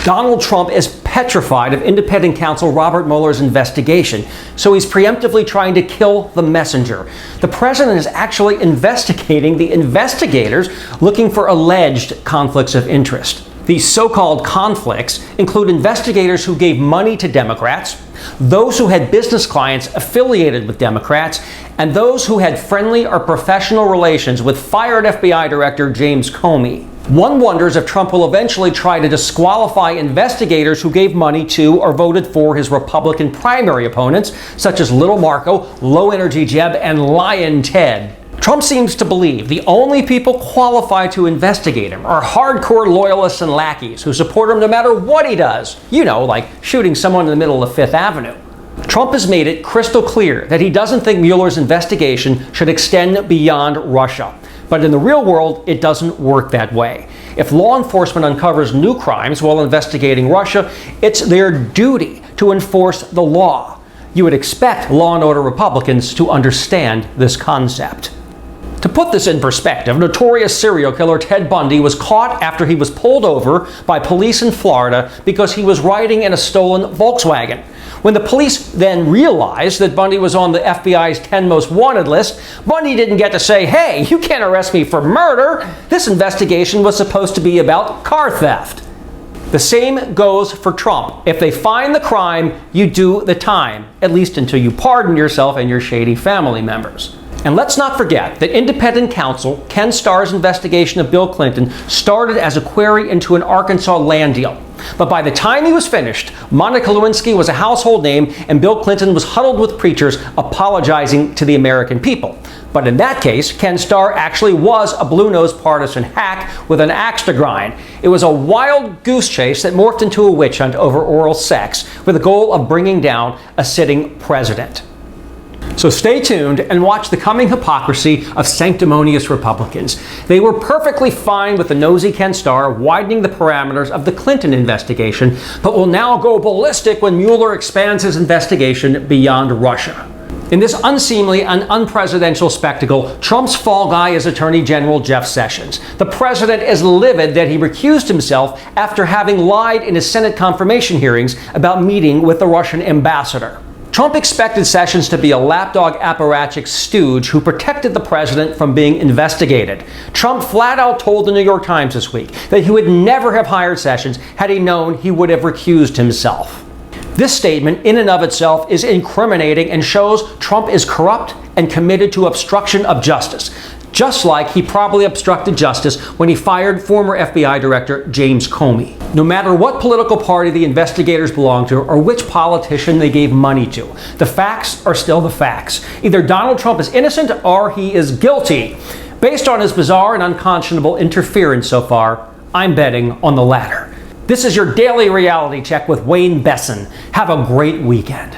Donald Trump is petrified of independent counsel Robert Mueller's investigation, so he's preemptively trying to kill the messenger. The president is actually investigating the investigators looking for alleged conflicts of interest. These so-called conflicts include investigators who gave money to Democrats, those who had business clients affiliated with Democrats, and those who had friendly or professional relations with fired FBI Director James Comey. One wonders if Trump will eventually try to disqualify investigators who gave money to or voted for his Republican primary opponents, such as Little Marco, Energy Jeb, and Lyin Ted. Trump seems to believe the only people qualified to investigate him are hardcore loyalists and lackeys who support him no matter what he does. You know, like shooting someone in the middle of Fifth Avenue. Trump has made it crystal clear that he doesn't think Mueller's investigation should extend beyond Russia. But in the real world, it doesn't work that way. If law enforcement uncovers new crimes while investigating Russia, it's their duty to enforce the law. You would expect law and order Republicans to understand this concept. To put this in perspective, notorious serial killer Ted Bundy was caught after he was pulled over by police in Florida because he was riding in a stolen Volkswagen. When the police then realized that Bundy was on the FBI's 10 most wanted list, Bundy didn't get to say, "Hey, you can't arrest me for murder." This investigation was supposed to be about car theft. The same goes for Trump. If they find the crime, you do the time, at least until you pardon yourself and your shady family members. And let's not forget that independent counsel Ken Starr's investigation of Bill Clinton started as a query into an Arkansas land deal. But by the time he was finished, Monica Lewinsky was a household name and Bill Clinton was huddled with preachers apologizing to the American people. But in that case, Ken Starr actually was a blue-nosed partisan hack with an axe to grind. It was a wild goose chase that morphed into a witch hunt over oral sex with the goal of bringing down a sitting president. So stay tuned and watch the coming hypocrisy of sanctimonious Republicans. They were perfectly fine with the nosy Ken Starr widening the parameters of the Clinton investigation, but will now go ballistic when Mueller expands his investigation beyond Russia. In this unseemly and unpresidential spectacle, Trump's fall guy is Attorney General Jeff Sessions. The president is livid that he recused himself after having lied in his Senate confirmation hearings about meeting with the Russian ambassador. Trump expected Sessions to be a lapdog apparatchik stooge who protected the president from being investigated. Trump flat out told the New York Times this week that he would never have hired Sessions had he known he would have recused himself. This statement in and of itself is incriminating and shows Trump is corrupt and committed to obstruction of justice, just like he probably obstructed justice when he fired former FBI Director James Comey. No matter what political party the investigators belong to or which politician they gave money to, the facts are still the facts. Either Donald Trump is innocent or he is guilty. Based on his bizarre and unconscionable interference so far, I'm betting on the latter. This is your daily reality check with Wayne Besson. Have a great weekend.